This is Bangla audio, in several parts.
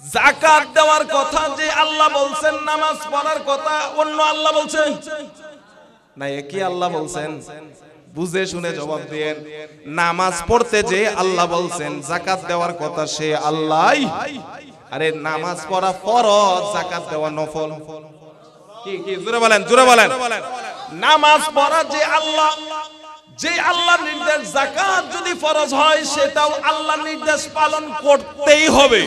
যাকাত দেওয়ার কথা যে আল্লাহ বলছেন, নামাজ পড়ার কথা অন্য আল্লাহ বলছেন না, একই আল্লাহ বলছেন? বুঝে শুনে জবাব দেন। নামাজ পড়তে যে আল্লাহ বলছেন, যাকাত দেওয়ার কথা সে আল্লাহই। আরে নামাজ পড়া ফরজ, যাকাত দেওয়া নফল। কি কি জোরে বলেন, জোরে বলেন। নামাজ পড়া যে আল্লাহ, যে আল্লাহর নির্দেশ, যাকাত যদি ফরজ হয় সেটাও আল্লাহর নির্দেশ পালন করতেই হবে।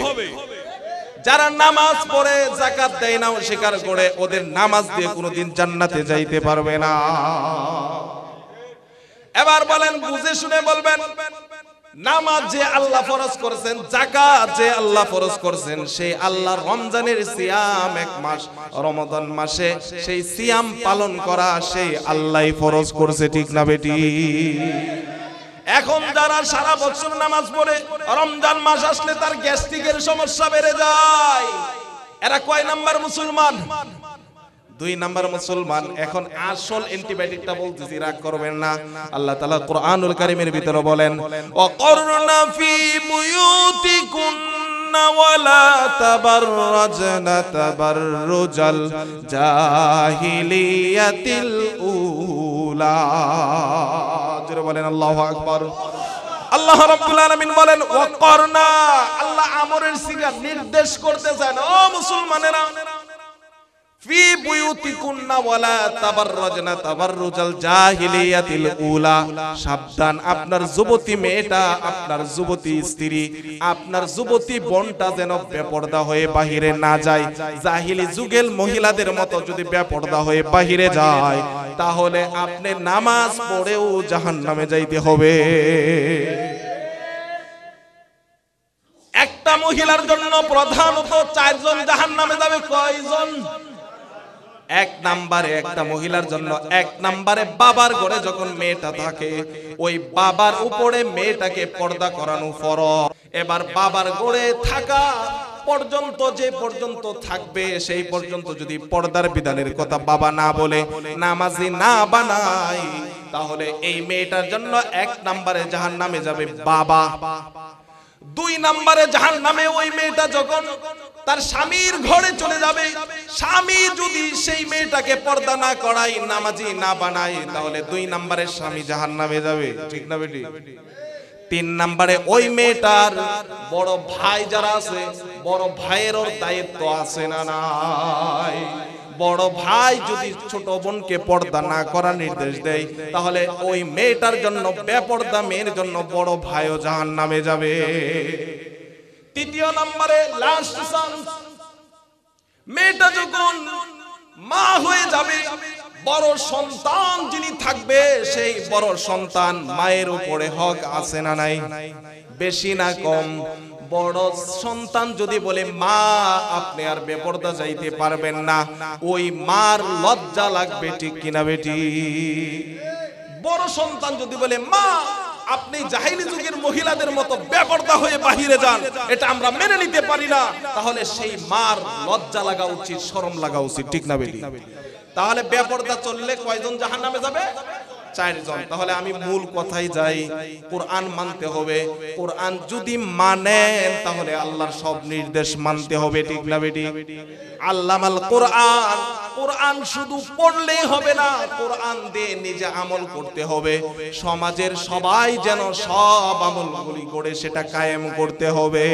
যারা নামাজ পড়ে যাকাত দেয় না, স্বীকার করে, ওদের নামাজ দিয়ে কোনোদিন জান্নাতে যাইতে পারবে না। এবার বলেন, বুঝে শুনে বলবেন, নামাজ যে আল্লাহ ফরজ করেছেন, যাকাত যে আল্লাহ ফরজ করেছেন, সেই আল্লাহ রমজানের সিয়াম, এক মাস রমাদান মাসে সেই সিয়াম পালন করা সেই আল্লাহই ফরজ করেছে, ঠিক না বেটি? এখন যারা সারা বছর নামাজ পড়ে রমজান মাস আসলে তার গ্যাস্ট্রিকের সমস্যা বেড়ে যায়, এরা কয় নাম্বার মুসলমান? 2 নাম্বার মুসলমান। এখন আসল অ্যান্টিবায়োটিকটা বলতেছি, রাগ করবেন না। আল্লাহ তাআলা কুরআনুল কারীমের ভিতরে বলেন, ওয়াকরনা ফি বুয়ুতিকুন্না ওয়ালা তাবাররাজনা তাবাররুজাল জাহিলিয়াতিল উলা। জোরে বলেন আল্লাহু আকবার। আল্লাহ রাব্বুল আলামিন বলেন ওয়াকরনা, আল্লাহ আমরের সিগা নির্দেশ করতেছেন, ও মুসলমানেরা, ফি বুয়ুতিকুন্না ওয়ালা তাবাররাজনা তাবাররুজাল জাহিলিয়াতিল উলা। সাবধান, আপনার যুবতী মেয়েটা, আপনার যুবতী স্ত্রী, আপনার যুবতী বোনটা যেন বেপরদা হয়ে বাহিরে না যায়। জাহিলি যুগের মহিলাদের মতো যদি বেপরদা হয়ে বাহিরে যায়, তাহলে আপনি নামাজ পড়েও জাহান্নামে যাইতে হবে। একটা মহিলার জন্য প্রধানত 4 জন জাহান্নামে যাবে। কয়জন? 1 নম্বরে একটা মহিলার জন্য 1 নম্বরে বাবার ঘরে যখন মেয়েটা থাকে, ওই বাবার উপরে মেয়েটাকে পর্দা করানো ফরজ। এবার বাবার ঘরে থাকা পর্যন্ত, যে পর্যন্ত থাকবে সেই পর্যন্ত যদি পর্দার বিধানের কথা বাবা না বলে, নামাজি না বানায়, তাহলে এই মেয়েটার জন্য 1 নম্বরে জাহান্নামে যাবে বাবা। 2 নম্বরে জাহান্নামে ওই মেয়েটা যখন তার স্বামীর ঘরে চলে যাবে, স্বামী যদি সেই মেয়েটাকে পর্দা না করায়, নামাজি না বানায়, তাহলে 2 নম্বরে স্বামী জাহান্নামে যাবে, ঠিক না বেটি? 3 নম্বরে ওই মেয়েটার বড় ভাই যারা আছে, বড় ভাইয়েরও দায়িত্ব আছে না নাই? বড় ভাই যদি ছোট বোনকে পর্দা না করার নির্দেশ দেয়, তাহলে ওই মেয়েটার জন্য, বেপর্দা মেয়ের জন্য, বড় ভাইও জাহান্নামে যাবে। 3 নম্বরে লাস্ট চান্স, মেয়েটা যখন মা হয়ে যাবে, বড় সন্তান যিনি থাকবে, সেই বড় সন্তান মায়ের উপরে হক আছে না নাই? বেশি না কম? বড় সন্তান যদি বলে, মা আপনি আর বেপরদা যাইতে পারবেন না, ওই মার লজ্জা লাগবে, ঠিক কিনা বেটি? বড় সন্তান যদি বলে, মা আপনি জাহিলি যুগের মহিলাদের মতো বেপরদা হয়ে বাহিরে যান, এটা আমরা মেনে নিতে পারি না, তাহলে সেই মার লজ্জা লাগা উচিত, শরম লাগা উচিত, ঠিক না বেটি? তাহলে বেপরদা চললে কয়জন জাহান্নামে যাবে? 4 জন। তাহলে আমি মূল কথাই যাই, কোরআন মানতে হবে। কোরআন যদি মানেন, তাহলে আল্লাহর সব নির্দেশ মানতে হবে, ঠিক না বেটি? আল্লামাল কোরআন, কোরআন শুধু পড়লেই হবে না, কোরআন দিয়ে নিজে আমল করতে হবে। সমাজের সবাই যেন সব আমলগুলি করে সেটা কায়েম করতে হবে।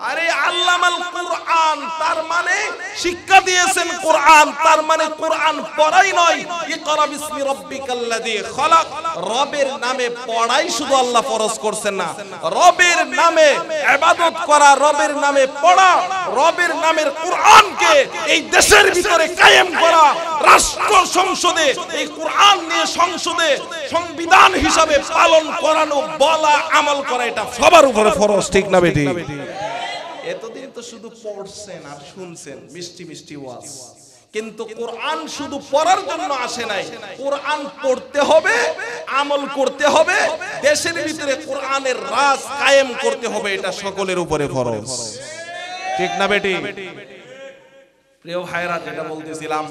আরে আল্লামাল কোরআন তার মানে শিক্ষা দিয়েছেন কোরআন, তার মানে কোরআন পড়াই নয়। ইকরা বিসমি রাব্বিকাল্লাযী খালাক, রবের নামে পড়াই শুধু আল্লাহ ফরজ করছেন না, রবের নামে ইবাদত করা, রবের নামে পড়া, রবের নামের কোরআনকে এই দেশের ভিতরে কায়েম করা, রাষ্ট্র সংসদে এই কোরআন নিয়ে সংসদে সংবিধান হিসাবে পালন করানো, বলা, আমল করা, এটা সবার উপরে ফরজ, ঠিক না বেটি? এতদিন তো শুধু পড়ছেন আর শুনছেন মিষ্টি মিষ্টি ওয়াজ, কিন্তু কোরআন শুধু পড়ার জন্য আসে নাই, কোরআন পড়তে হবে, আমল করতে হবে, দেশের ভিতরে কোরআনের রাজ কায়েম করতে হবে, এটা সকলের উপরে ফরজ, ঠিক না বেটি? প্রিয় ভাইরা, যেটা বলতেছিলাম,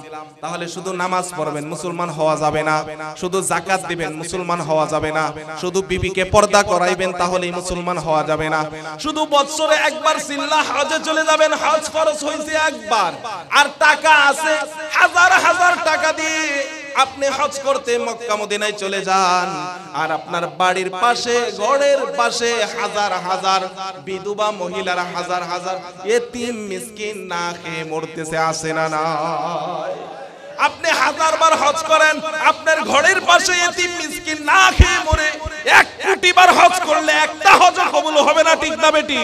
তাহলে শুধু নামাজ পড়বেন মুসলমান হওয়া যাবে না, শুধু যাকাত দিবেন মুসলমান হওয়া যাবে না, শুধু বিবিকে পর্দা করাইবেন তাহলেই মুসলমান হওয়া যাবে না, শুধু বছরে একবার সিল্লা হজে চলে যাবেন, হজ ফরজ হইছে একবার, আর টাকা আছে হাজার হাজার টাকা দিয়ে আপনি হজ করতে মক্কা মদিনায় চলে যান, আর আপনার বাড়ির পাশে ঘরের পাশে হাজার হাজার বিধবা মহিলারা হাজার হাজার এতিম মিসকিন না খেয়ে মরতেছে, আসে না না? আপনি হাজারবার হজ করেন, আপনার ঘরের পাশে এতিম মিসকিন না খেয়ে মরে, 1 কোটি বার হজ করলে একটা হজ কবুল হবে না, ঠিক না বেটি?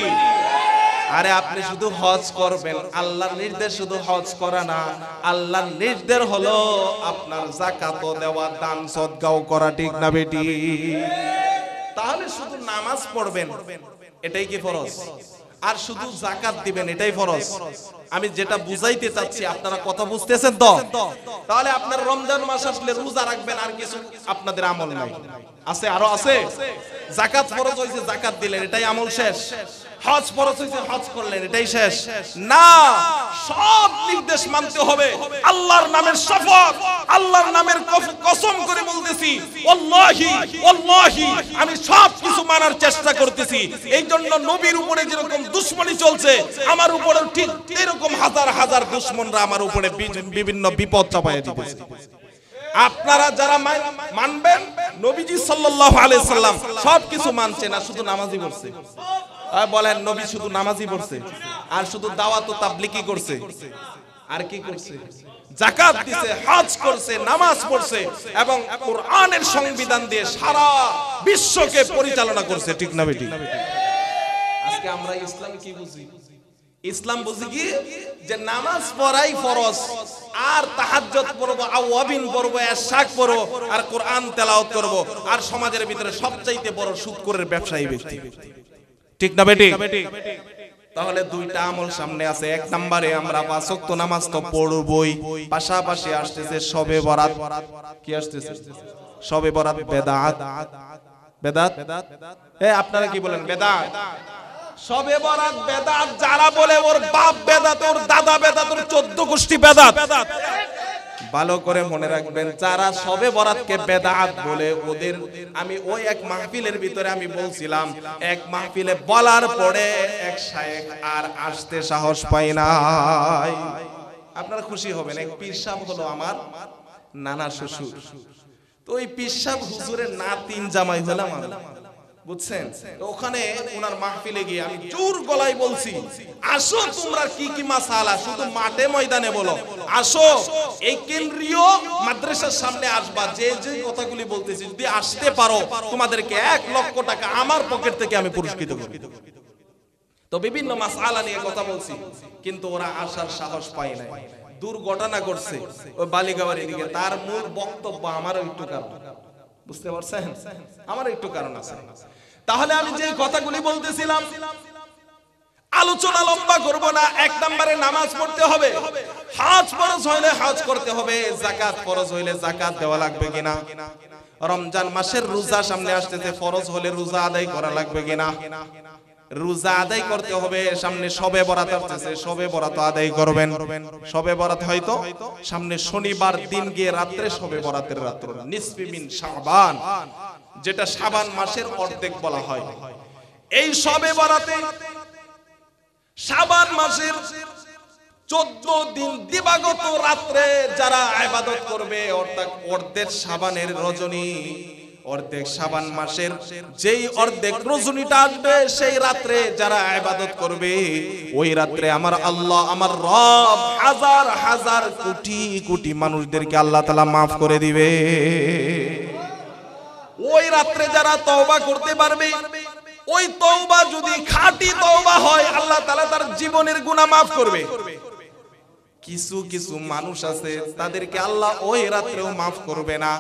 আরে আপনি শুধু হজ করবেন, আল্লাহর নির্দেশ শুধু হজ করা না, আল্লাহর নির্দেশ হলো আপনার যাকাত দেওয়া, দান সদকাও করা, ঠিক না বেটি? তাহলে শুধু নামাজ পড়বেন এটাই কি ফরজ, আর শুধু যাকাত দিবেন এটাই ফরজ? আমি যেটা বুঝাইতে চাচ্ছি আপনারা কথা বুঝতেছেন তো? তাহলে আপনার রমজান মাস আসলে রোজা রাখবেন, আর কিছু আপনাদের আমল নাই? আছে, আরো আছে। যাকাত ফরজ হইছে, যাকাত দিলেন, এটাই আমল শেষ? হজ ফরজ হইছে, হজ করলেন, এটাই শেষ? না, সব নির্দেশ মানতে হবে। আল্লাহর নামের শপথ, আল্লাহর নামের কসম করে বলতেছি, ওয়াল্লাহি ওয়াল্লাহি আমি সব কিছু মানার চেষ্টা করতেছি। এই জন্য নবীর উপরে যেরকম দুশমনি চলছে, আমার উপরেও ঠিক এরকম হাজার হাজার দুশমনরা আমার উপরে বিভিন্ন বিপদ চাপাইয়া দিতেছে। আপনারা যারা মানবেন, নবীজি সাল্লাল্লাহু আলাইহি সাল্লাম সবকিছু মানছে না, শুধু নামাজই পড়ছে। বলেন, নবী শুধু নামাজই পড়ছে আর শুধু দাওয়াত ও তাবলীগই করছে, আর কি করছে? যাকাত দিছে, হজ করছে, নামাজ পড়ছে এবং কোরআনের সংবিধান দিয়ে সারা বিশ্বকে পরিচালনা করছে, ঠিক না বেটি? আজকে আমরা ইসলাম কি বুঝি? ইসলাম বুঝি কি, যে নামাজ পড়াই ফরজ, আর তাহাজ্জুদ পড়বো, আওয়াবিন পড়বো, ইশাক পড়বো, আর কোরআন তেলাওয়াত করব, আর সমাজের ভিতরে সবচাইতে বড় সুদখোরের ব্যবসায়ী ব্যক্তি, ঠিক না বেটি? তাহলে দুইটা আমল সামনে আছে। 1 নম্বরে আমরা 5 ওয়াক্ত নামাজ তো পড়বই, পাশাপাশি আসতেছে শবে বরাত। কি আসতেছে? শবে বরাত বেদাত। বেদাত, আপনারা কি বলেন? বেদাত। শবে বরাত বেদাত যারা বলে, ওর বাপ বেদাত, ওর দাদা বেদাত, ওর 14 গোষ্ঠী বেদাত। ভালো করে মনে রাখবেন, যারা শবে বরাতকে বেদাত বলে, ওদের আমি ওই এক মাহফিলের ভিতরে আমি বলছিলাম, এক মাহফিলে বলার পরে এক শায়েখ আর আসতে সাহস পায় নাই। আপনারা খুশি হবেন, এক পীর সাহেব হলো আমার নানা শ্বশুর, তো ওই পীর সাহেব হুজুরের নাতিন জামাই হলাম আমি, বুঝছেন? ওখানে ওনার মাহফিলে গিয়ে আমি জোর গলায় বলছি, আসো তোমরা কি কি মাসালা শুধু মাঠে ময়দানে বলো, আসো এই কেন্দ্রীয় মাদ্রাসার সামনে আসবা, যে যে কথাগুলি বলতেছি যদি আসতে পারো তোমাদেরকে 1 লক্ষ টাকা আমার পকেট থেকে আমি পুরস্কৃত করব। তো বিভিন্ন মাসালা নিয়ে কথা বলছি, কিন্তু ওরা আসার সাহস পায় নাই। দুর্ঘটনা ঘটছে ওই বালিগাওয়ার দিকে, তার মূল বক্তব্য আমারও একটু কারণ, বুঝতে পারছেন? আমার একটু কারণ আছে। তাহলে আমি যে কথাগুলি বলতেছিলাম, আলোচনা লম্বা করব না। 1 নম্বরে নামাজ পড়তে হবে, হজ ফরজ হইলে হজ করতে হবে, যাকাত ফরজ হইলে যাকাত দেওয়া লাগবে কিনা, রমজান মাসের রোজা সামনে আসতেছে, ফরজ হলে রোজা আদায় করা লাগবে কিনা, রোজা আদায় করতে হবে। সামনে শবে বরাত আসতেছে, শবে বরাত আদায় করবেন। শবে বরাত হয়তো সামনে শনিবার দিন গিয়ে রাত্রে শবে বরাতের রাত্র, নিসফি মিন শাবান, যেটা শাবান মাসের অর্ধেক বলা হয়। এই শবে বরাতে শাবান মাসের 14 দিন দিবাগত রাত্রে যারা ইবাদত করবে, অর্থাৎ অর্ধেক শাবানের রজনী, অর্ধেক শাবান মাসের যেই অর্ধেক রজনীটা আসবে, সেই রাত্রে যারা ইবাদত করবে, ওই রাত্রে আমার আল্লাহ, আমার রব হাজার হাজার কোটি কোটি মানুষদেরকে আল্লাহ তাআলা maaf করে দিবে। ওই রাত্রে যারা তওবা করতে পারবে, ওই তওবা যদি খাঁটি তওবা হয়, আল্লাহ তাআলা তার জীবনের গুনাহ maaf করবে। কিছু কিছু মানুষ আছে, তাদেরকে আল্লাহ ওই রাত্রেও মাফ করবে না।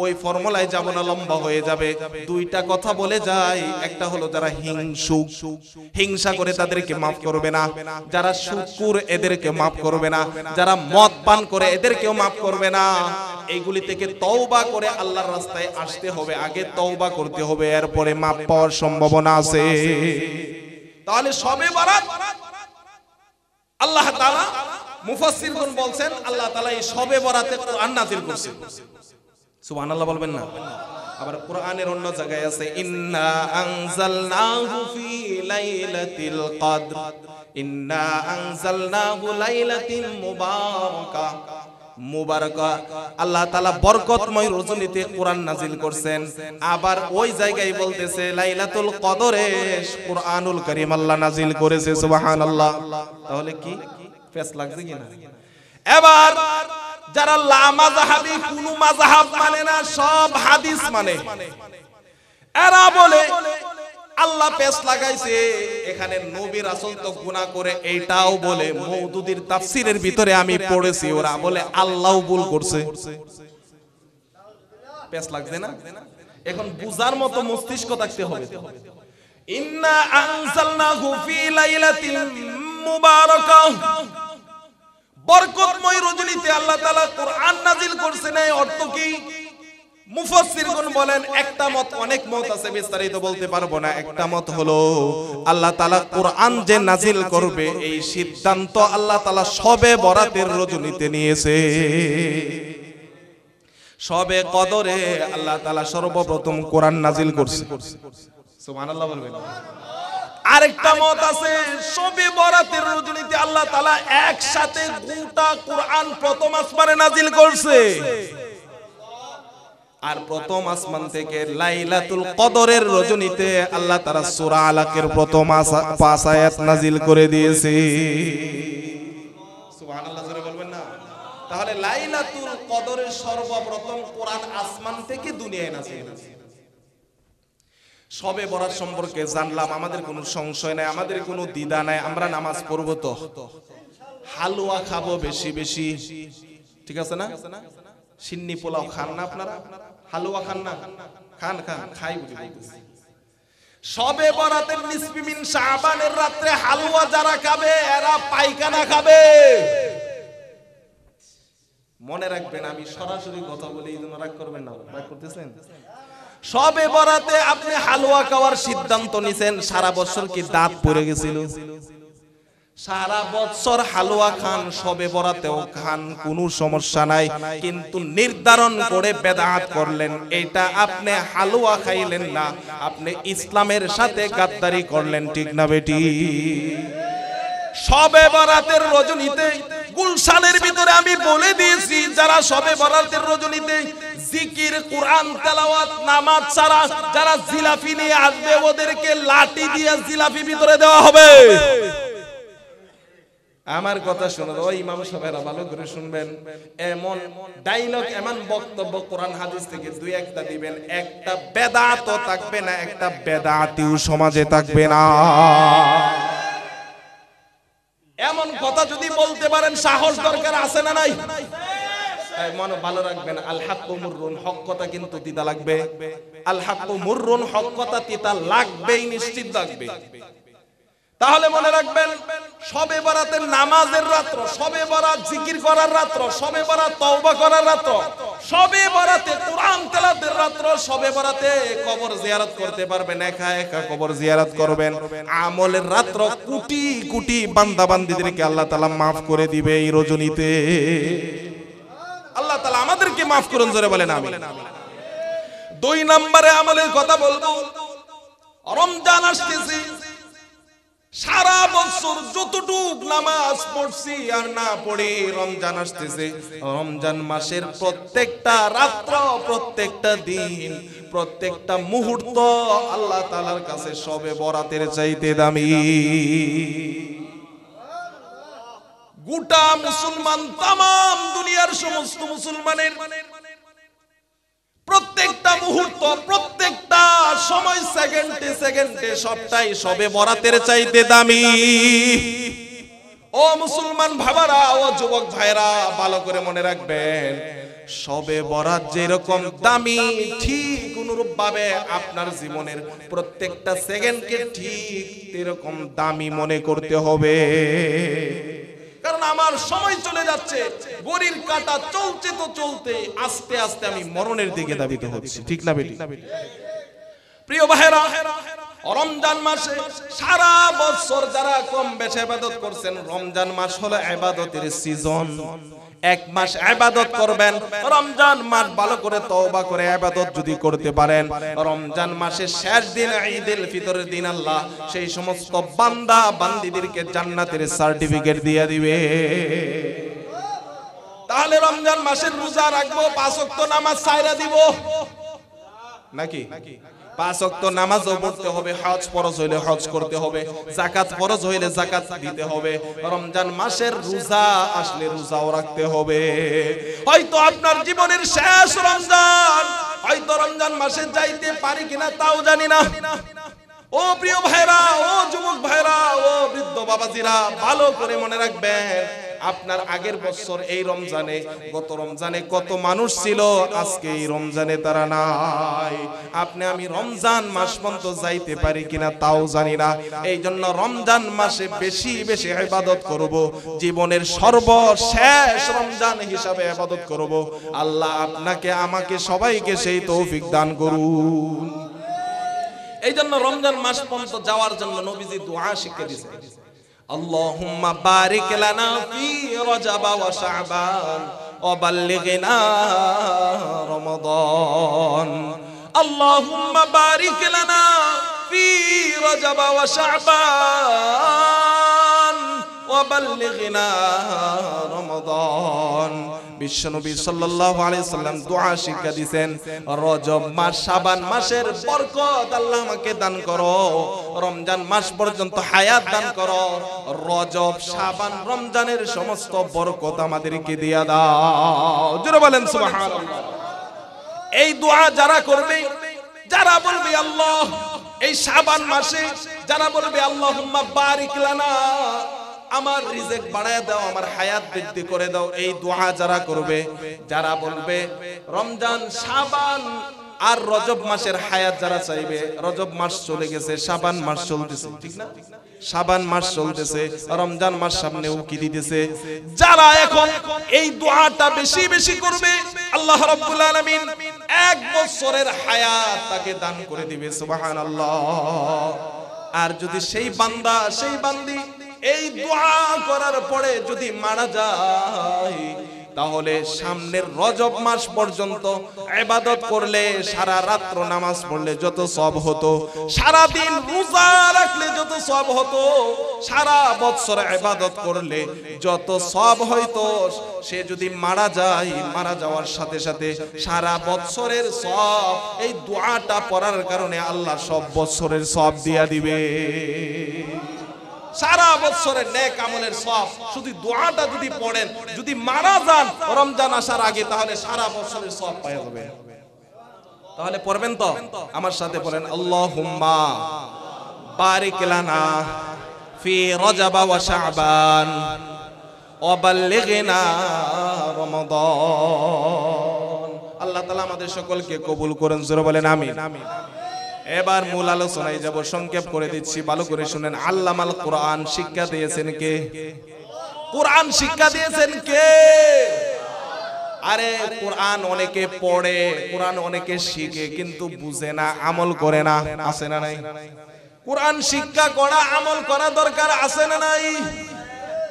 ওই ফর্মুলায় যাব না, লম্বা হয়ে যাবে। 2টা কথা বলে যাই, একটা হলো যারা হিংসা করে তাদেরকে মাফ করবে না, যারা শুকুর এদেরকে মাফ করবে না, যারা মদ পান করে এদেরকেও মাফ করবে না। এইগুলি থেকে তওবা করে আল্লাহর রাস্তায় আসতে হবে, আগে তওবা করতে হবে, এরপরে মাফ পাওয়ার সম্ভাবনা আছে। তাহলে শবে বরাত আল্লাহ তাআলা মুফাসসিরগণ বলছেন আল্লাহ তাআলা এই শবে বরাতে কোরআন নাযিল করেছেন। সুবহানাল্লাহ বলবেন না? আবার কোরআনের অন্য জায়গায় আছে ইন্না আনজালনাহু ফি লাইলাতিল কদর, ইন্না আনজালনাহু লাইলাতিন মুবারাকা। মুবারাকা আল্লাহ তাআলা বরকতময় রজনীতে কোরআন নাযিল করছেন। আবার ওই জায়গায় বলতেছে লাইলাতুল কদরে কোরআনুল কারীম আল্লাহ নাযিল করেছে। সুবহানাল্লাহ। তাহলে কি ফেস লাগছে কিনা? এবার যারা লা মাযহাবী কোন মাযহাব মানে না, সব হাদিস মানে, এরা বলে আল্লাহ পেশ লাগাইছে এখানে, নবী রাসূল তো গুনাহ করে, এইটাও বলে। মওদুদির তাফসীরের ভিতরে আমি পড়েছি ওরা বলে আল্লাহও ভুল করছে। পেশ লাগছে না? এখন বুঝার মতো মস্তিষ্ক থাকতে হবে। ইন্না আনজালনাহু ফি লাইলাতিন মুবারাকা, বরকতময় রজনীতে আল্লাহ তাআলা কোরআন নাযিল করেছেন। এই অর্থ কি? মুফাসসিরগণ বলেন একটা মত, অনেক মত আছে, বিস্তারিত বলতে পারবো না। একটা মত হলো আল্লাহ তাআলা কোরআন যে নাযিল করবে এই সিদ্ধান্ত আল্লাহ তাআলা শবে বরাতের রজনীতে নিয়েছে। শবে কদরে আল্লাহ তাআলা সর্বপ্রথম কোরআন নাযিল করছে। সুবহানাল্লাহ বলবেন। আরেকটা মত আছে শবে বরাতের রজনীতে আল্লাহ তাআলা একসাথে গোটা কোরআন প্রথম আসমানে নাযিল করছে। আর প্রথম আসমান থেকে লাইলাতুল কদরের রজনীতে আল্লাহ তাআলা সূরা আলাকের প্রথম 5 আয়াত নাযিল করে দিয়েছে। সুবহানাল্লাহ জোরে বলবেন না? তাহলে লাইলাতুল কদরের সর্বপ্রথম কোরআন আসমান থেকে দুনিয়ায় নাযিল হয়েছে। শবে বরাত সম্পর্কে জানলাম, আমাদের কোনো সংশয় নাই, আমাদের কোনো দ্বিধা নাই। আমরা নামাজ পড়ব তো হালুয়া খাবো বেশি বেশি, ঠিক আছে না? সিন্নি পোলাও খান না আপনারা? হালুয়া খান না? খান খান, খাই বলি। শবে বরাতের নিসফি মিন শাবানের রাতে হালুয়া যারা খাবে এরা পায়খানা খাবে। মনে রাখবেন, আমি সরাসরি কথা বলি, এই জন্য রাগ করবেন না। রাগ করতেছেন? শবে বরাতে আপনি হালুয়া খাওয়ার সিদ্ধান্ত নিছেন, সারা বছর কি দাঁত পড়ে গেছিল? সারা বছর হালুয়া খান, শবে বরাতেও খান, কোনো সমস্যা নাই। কিন্তু নির্ধারণ করে বেদাত করলেন, এটা আপনি হালুয়া খাইলেন না, আপনি ইসলামের সাথে গাদ্দারি করলেন। ঠিক না বেটি? শবে বরাতের রজনীতে গুলশানের ভিতরে আমি বলে দিয়েছি, যারা শবে বরাতের রজনীতে জিকির, কোরআন তেলাওয়াত, নামাজ ছাড়া যারা জিলাপি নিয়ে আসবে ওদেরকে লাঠি দিয়ে জিলাপি ভিতরে দেওয়া হবে। আমার কথা শুনুন, ওই ইমাম সাহেবরা ভালো করে শুনবেন। এমন ডায়লগ, এমন বক্তব্য কোরআন হাদিস থেকে দুই একটা দিবেন, একটা বেদাতও থাকবে না, একটা বেদাতিও সমাজে থাকবে না। এমন কথা যদি বলতে পারেন সাহস দরকার আছে না নাই? মনে ভালো রাখবেন, আল হাক্কু মুররুন, হক কথা কিন্তু তিতা লাগবে। আল হাক্কু মুররুন, হক কথা তিতা লাগবেই, নিশ্চিত লাগবে। তাহলে মনে রাখবেন, শবে বরাতের নামাজের রাত্র, শবে বরাত জিকির করার রাত্র, শবে বরাত তওবা করার রাত্র, শবে বরাতে কোরআন তেলাওয়াতের রাত্র, শবে বরাতে কবর জিয়ারত করতে পারবেন, একা একা কবর জিয়ারত করবেন। আমলের রাত্র কোটি কোটি বান্দা বান্দীদেরকে আল্লাহ তাআলা maaf করে দিবে এই রজনীতে। আল্লাহ তাআলা আমাদেরকে maaf করুন, জোরে বলেন আমিন। 2 নম্বরে আমলের কথা বলবো, রমজান আসতেছে। সারা বছর যতটুক নামাজ পড়ছি আর না পড়ি, রমজান আসতেছে। রমজান মাসের প্রত্যেকটা রাত্র, প্রত্যেকটা দিন, প্রত্যেকটা মুহূর্ত আল্লাহ তাআলার কাছে শবে বরাতের চাইতে দামি। গোটা মুসলমান, তাম দুনিয়ার সমস্ত মুসলমানের প্রত্যেকটা মুহূর্ত, প্রত্যেকটা সময়, সেকেন্ডে সেকেন্ডে সবটাই শবে বরাতের চাইতে দামি। ও মুসলমান ভাইরা, ও যুবক ভাইরা, ভালো করে মনে রাখবেন, শবে বরাত যেরকম দামি, ঠিক অনুরূপ ভাবে আপনার জীবনের প্রত্যেকটা সেকেন্ডকে ঠিক এরকম দামি মনে করতে হবে। কারণ আমার সময় চলে যাচ্ছে, ঘড়ির কাঁটা চলছে তো চলতে, আস্তে আস্তে আমি মরণের দিকে ধাবিত হচ্ছি। ঠিক না বেটি? প্রিয় ভাইরা, রমজান মাসে সারা বছর যারা কম বেশি ইবাদত করছেন, রমজান মাস হলো ইবাদতের সিজন। এক মাস ইবাদত করবেন, রমজান মাস ভালো করে তওবা করে ইবাদত যদি করতে পারেন, রমজান মাসের শেষ দিন ঈদুল ফিতরের দিন আল্লাহ সেই সমস্ত বান্দা বান্দীদেরকে জান্নাতের সার্টিফিকেট দিয়ে দিবে। তাহলে রমজান মাসের রোজা রাখবো, 5 ওয়াক্ত নামাজ ছাইরা দিব নাকি? 5 ওয়াক্ত নামাজও পড়তে হবে, হজ ফরজ হইলে হজ করতে হবে, যাকাত ফরজ হইলে যাকাত দিতে হবে, রমজান মাসের রোজা আসলে রোজাও রাখতে হবে। হয়তো আপনার জীবনের শেষ রমজান, হয়তো রমজান মাসে যাইতে পারি কিনা তাও জানি না। ও প্রিয় ভাইরা, ও যুবক ভাইরা, ও বৃদ্ধ বাবাজিরা, ভালো করে মনে রাখবেন, আপনার আগের বছর এই রমজানে, গত রমজানে কত মানুষ ছিল, আজকে এই রমজানে তারা নাই। আপনি আমি রমজান মাস পর্যন্ত যাইতে পারি কিনা তাও জানি না। এই জন্য রমজান মাসে বেশি বেশি ইবাদত করব, জীবনের সর্বশেষ রমজান হিসাবে ইবাদত করব। আল্লাহ আপনাকে আমাকে সবাইকে সেই তৌফিক দান করুন। এই জন্য রমজান মাস পর্যন্ত যাওয়ার জন্য নবীজি দোয়া শিখিয়ে দিয়েছেন, আল্লাহুম্মা বারিক লানা ফি রজব ওয়া শাবান ওয়া বাল্লিগনা রমাদান। আল্লাহুম্মা বারিক লানা ফি রজব ওয়া শাবান ওয়া বাল্লিগনা রমাদান। বিশ্বনবী সাল্লাল্লাহু আলাইহি সাল্লাম দোয়া শিক্ষা দিয়েছেন, রজব মাস শাবান মাসের বরকত আল্লাহ আমাকে দান করো, রমজান মাস পর্যন্ত হায়াত দান করো, রজব শাবান রমজানের সমস্ত বরকত আমাদেরকে দিয়া দাও। জোরে বলেন সুবহানাল্লাহ। এই দোয়া যারা করবে, যারা বলবে আল্লাহ এই শাবান মাসে, যারা বলবে আল্লাহুম্মা বারিক লানা, আমার রিজিক বাড়ায় দাও, আমার হায়াত বৃদ্ধি করে দাও, এই দোয়া যারা করবে, যারা বলবে রমজান শাবান আর রজব মাসের হায়াত যারা চাইবে, রজব মাস চলে গেছে, শাবান মাস চলতেছে, ঠিক না? শাবান মাস চলতেছে, রমজান মাস সামনে উকি দিতেছে, যারা এখন এই দোয়াটা বেশি বেশি করবে, আল্লাহ রাব্বুল আলামিন 1 বছরের হায়াত তাকে দান করে দিবে। সুবহানাল্লাহ। আর যদি সেই বান্দা, সেই বান্দি এই দোয়া করার পরে যদি মারা যায়, তাহলে সামনের রজব মাস পর্যন্ত ইবাদত করলে, সারা রাত নামাজ পড়লে যত সওয়াব হতো, সারা দিন রোজা রাখলে যত সওয়াব হতো, সারা বছর ইবাদত করলে যত সওয়াব হইতো, সে যদি মারা যায়, মারা যাওয়ার সাথে সাথে সারা বছরের সওয়াব এই দোয়াটা পড়ার কারণে আল্লাহ সব বছরের সওয়াব দিয়া দিবে। সারা বছরের নেক আমলের সওয়াব শুধু দোয়াটা যদি পড়েন, যদি মারা যান রমজান আসার আগে, তাহলে সারা বছরের সওয়াব পেয়ে যাবেন। তাহলে পড়বেন তো? আমার সাথে বলেন, আল্লাহুম্মা বারিক লানা ফি রজব ওয়া শাবান ওয়া বাল্লিগনা রমাদান। আল্লাহ তাআলা আমাদের সকলকে কবুল করেন, জোরে বলেন আমিন। এবার মূল আলোচনায় যাব, সংক্ষেপ করে দিচ্ছি, ভালো করে শুনেন। আল্লামাল কোরআন শিক্ষা দিয়েছেন কে? কোরআন শিক্ষা দিয়েছেন কে? আরে কোরআন অনেকে পড়ে, কোরআন অনেকে শিখে, কিন্তু বুঝে না, আমল করে না, আছে না নাই? কোরআন শিক্ষা করা, আমল করা দরকার, আছে না নাই?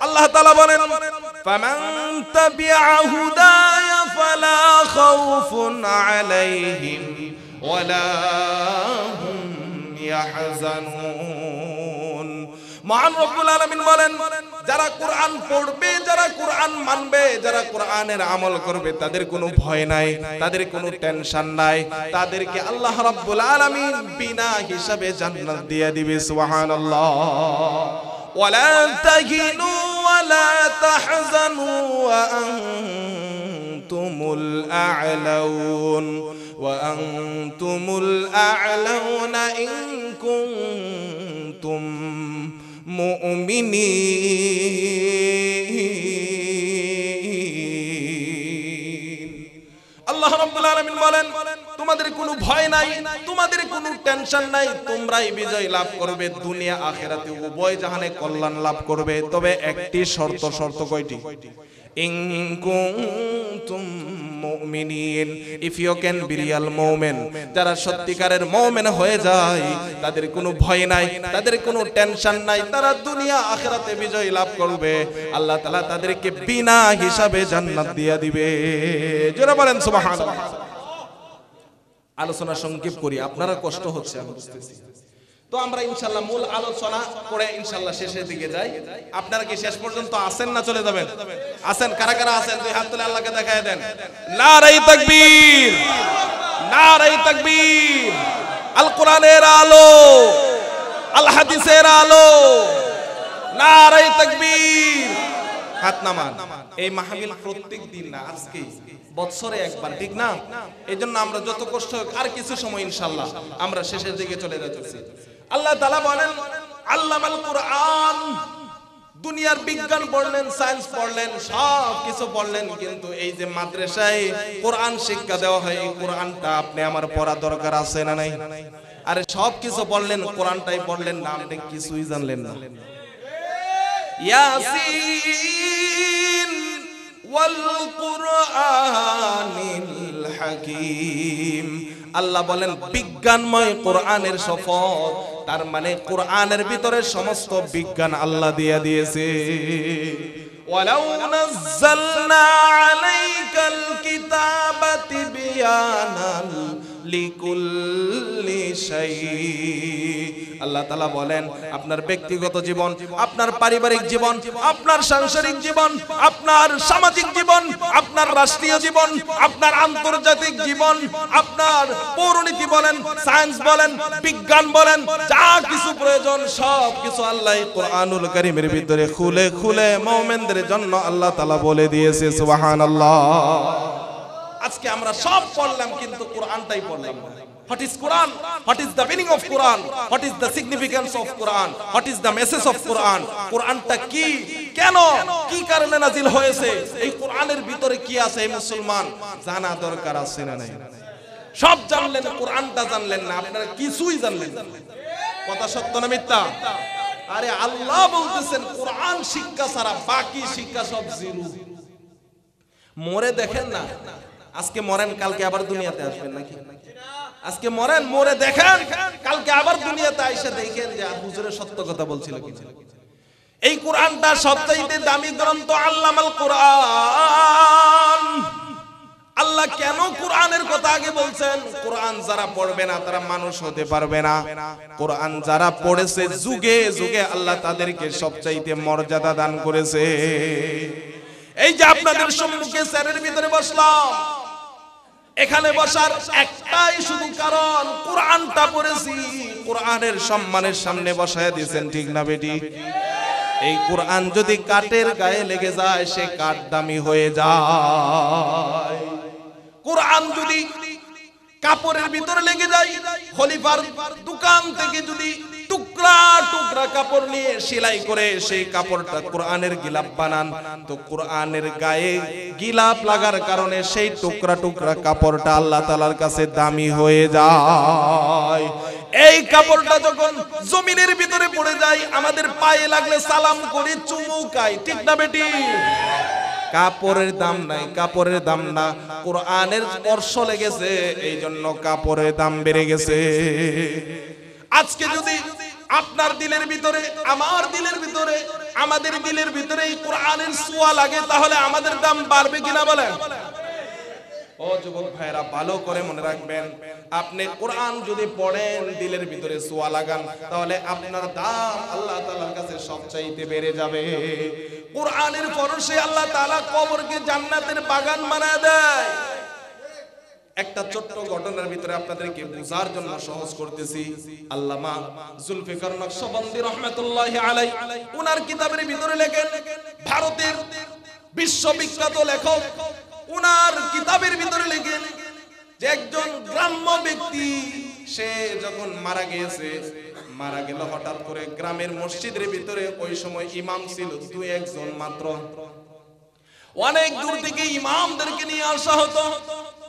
আল্লাহ তাআলা বলেন, ফামান তাবিআ হুদায়া ফালা খাউফুন আলাইহিম ওয়ালা হুম ইয়াহজানুন। মহান রব্বুল আলামিন বলেন, যারা কোরআন পড়বে, যারা কোরআন মানবে, যারা কোরআনের আমল করবে, তাদের কোনো ভয় নাই, তাদের কোনো টেনশন নাই, তাদেরকে আল্লাহ রাব্বুল আলামিন বিনা হিসাবে জান্নাত দিয়ে দিবে। সুবহানাল্লাহ। ওয়ালা তাহিনু ওয়ালা তাহজানু ওয়া আনতুমুল আ'লাউন ওয়া আনতুমুল আ'লাউনা ইন কুনতুম মুমিনিন। আল্লাহ রাব্বুল আলামিন বলেন, তোমাদের কোনো ভয় নাই, তোমাদের কোনো টেনশন নাই, তোমরাই বিজয় লাভ করবে, দুনিয়া আখিরাতে উভয় জাহানে কল্যাণ লাভ করবে। তবে একটি শর্ত কয়টি? ইন কুনতুম মুমিনিন, if you can be real মুমিন, যারা সত্যিকারের মুমিন হয়ে যায় তাদের কোনো ভয় নাই, তাদের কোনো টেনশন নাই, তারা দুনিয়া আখিরাতে বিজয় লাভ করবে। আল্লাহ তাআলা তাদেরকে বিনা হিসাবে জান্নাত দিয়ে দিবে। জোরে বলেন সুবহানাল্লাহ। আলোচনা সংক্ষেপ করি, আপনারা কষ্ট হচ্ছে আমি বুঝতেছি। তো আমরা ইনশাআল্লাহ মূল আলোচনা করে ইনশাআল্লাহ শেষের দিকে যাই। আপনারা কি শেষ পর্যন্ত আছেন না চলে যাবেন? আছেন? কারা কারা আছেন দুই হাত তুলে আল্লাহকে দেখায় দেন। নারায়ে তাকবীর, নারায়ে তাকবীর। আল কোরআনের আলো, আল হাদিসের আলো, নারায়ে তাকবীর। হাত নামান। এই মাহফিল প্রত্যেক দিন না, আজকে বছরে একবার, ঠিক না? এইজন্য আমরা যত কষ্ট হোক আর কিছু সময় ইনশাআল্লাহ আমরা শেষের দিকে চলে যাচ্ছি। আল্লাহ তাআলা বলেন আল্লামাল কুরআন, দুনিয়ার বিজ্ঞান পড়লেন, সায়েন্স পড়লেন, সব কিছু পড়লেন, কিন্তু এই যে মাদ্রাসায় কোরআন শিক্ষা দেওয়া হয়, এই কোরআনটা আপনি আমার পড়া দরকার আছে না নাই? আরে সব কিছু পড়লেন, কোরআনটাই পড়লেন না, আপনি কিছুই জানলেন না। ইয়াসিন ওয়াল কুরআনিল হাকীম, আল্লাহ বলেন বিজ্ঞানময় কোরআনের শপথ। তার মানে কোরআনের ভিতরে সমস্ত বিজ্ঞান আল্লাহ দিয়ে দিয়েছে। ওয়ালাউ নাযালনা আলাইকাল কিতাবা তিবয়ানাল লিকুল্লি শাই, আল্লাহ তাআলা বলেন আপনার ব্যক্তিগত জীবন, আপনার পারিবারিক জীবন, আপনার সাংসারিক জীবন, আপনার সামাজিক জীবন, আপনার রাষ্ট্রীয় জীবন, আপনার আন্তর্জাতিক জীবন, আপনার পৌরনীতি বলেন, সায়েন্স বলেন, বিজ্ঞান বলেন, যা কিছু প্রয়োজন সব কিছু আল্লাহ কোরআনুল কারীমের ভিতরে খুলে খুলে মুমিনদের জন্য আল্লাহ তাআলা বলে দিয়েছে। সুবহানাল্লাহ। আজকে আমরা সব পড়লাম কিন্তু কোরআনটাই পড়লাম না। What is Quran? What is the meaning of Quran? What is the significance of Quran? What is the message of Quran? কোরআনটা কি, কেন, কি কারণে নাজিল হয়েছে, এই কোরআনের ভিতরে কি আছে, এই মুসলমান জানা দরকার আছে না নাই? সব জানলেন, কোরআনটা জানলেন না, আপনারা কিছুই জানলেন না। কথা সত্য না মিথ্যা? আরে আল্লাহ বলতেছেন কোরআন শিক্ষা ছাড়া বাকি শিক্ষা সব জিরো। মরে দেখেন না, আজকে মরেন কালকে আবার দুনিয়াতে আসবেন নাকি? আজকে মরেন, মরে দেখেন কালকে আবার দুনিয়াতে আইসা দেখেন যে হুজুরে সত্য কথা বলছিল কিনা। এই কোরআনটা সবচাইতে দামি গ্রন্থ, আল্লামাল কোরআন। আল্লাহ কেন কোরআনের কথা আগে বলছেন? কোরআন যারা পড়বে না তারা মানুষ হতে পারবে না। কোরআন যারা পড়েছে যুগে যুগে আল্লাহ তাদেরকে সবচাইতে মর্যাদা দান করেছে। এই যে আপনাদের সম্মুখে স্যারের ভিতরে বসলাম, এখানে বসার একটাই শুধু কারণ, কোরআনটা পড়েছি, কোরআনের সম্মানের সামনে বসায় দিয়েছেন, ঠিক না বেটি? এই কোরআন যদি কাঠের গায়ে লেগে যায় সে কাঠ দামি হয়ে যায়। কোরআন যদি কাপড়ের ভিতরে লেগে যায়, খলিফার দোকান থেকে যদি টুকরা টুকরা কাপড় নিয়ে সেলাই করে সেই কাপড়টা কোরআনের গিলাপ বানান, তো কোরআনের গায়ে গিলাপ লাগার কারণে সেই টুকরা টুকরা কাপড়টা আল্লাহ তাআলার কাছে দামি হয়ে যায়। এই কাপড়টা যখন জমিনের ভিতরে পড়ে যায়, আমাদের পায়ে লাগলে সালাম করে চুমু খাই, ঠিক না বেটি? কাপড়ের দাম নাই, কাপড়ের দাম না, কোরআনের স্পর্শ লেগেছে, এই জন্য কাপড়ের দাম বেড়ে গেছে। আজকে যদি আপনার দিলের ভিতরে, আমার দিলের ভিতরে, আমাদের দিলের ভিতরে এই কোরআনের ছোঁয়া লাগে, তাহলে আমাদের দাম বাড়বে কিনা বলেন? ও যুবক ভাইরা ভালো করে মনে রাখবেন, আপনি কোরআন যদি পড়েন, দিলের ভিতরে ছোঁয়া লাগান, তাহলে আপনার দাম আল্লাহ তাআলার কাছে সবচাইতে বেড়ে যাবে। কোরআনের পরশে আল্লাহ তাআলা কবরকে জান্নাতের বাগান বানায় দেয়। একটা ছোট্ট ঘটনার ভিতরে আপনাদেরকে বোঝার জন্য সহজ করতেছি। আল্লামা জুলফিকার নকশবন্দি রাহমাতুল্লাহি আলাইহি উনার কিতাবের ভিতরে লেখেন, ভারতের বিশ্ববিখ্যাত লেখক উনার কিতাবের ভিতরে লেখেন যে একজন গ্রাম্য ব্যক্তি, সে যখন মারা গিয়েছে, মারা গেল হঠাৎ করে গ্রামের মসজিদের ভিতরে ওই সময় ইমাম ছিল দুই একজন মাত্র। অনেক দূর থেকে ইমামদেরকে নিয়ে আসা হতো।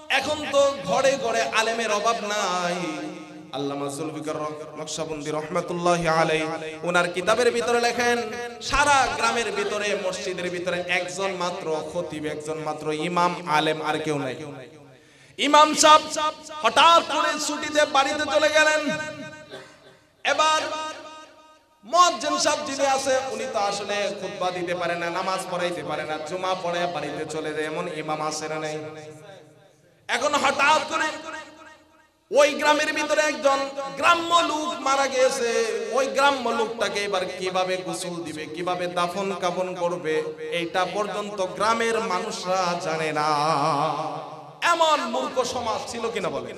এখন তো ঘরে ঘরে আলেমের অভাব নাই। আল্লামা জুলফিকার নকশবন্দি রহমাতুল্লাহি আলাইহি ওনার কিতাবের ভিতরে লেখেন, সারা গ্রামের ভিতরে মসজিদের ভিতরে একজন মাত্র খতিব, একজন মাত্র ইমাম আলেম, আর কেউ নাই। ইমাম সাহেব হঠাৎ করে ছুটিতে বাড়িতে চলে গেলেন। এবার মুয়াজ্জিন সাহেব যিনি আছে উনি তো আসলে খুতবা দিতে পারে না, নামাজ পড়াইতে পারে না, জুমা পড়ে বাড়িতে চলে যায়, এমন ইমাম আছে না নাই? এখন হঠাৎ করে ওই গ্রামের ভিতরে একজন গ্রাম্য লোক মারা গিয়েছে। ওই গ্রাম্য লোকটাকে এবার কিভাবে গোসল দিবে, কিভাবে দাফন কাফন করবে, এইটা পর্যন্ত গ্রামের মানুষরা জানে না। এমন মূর্খ সমাজ ছিল কিনা বলে।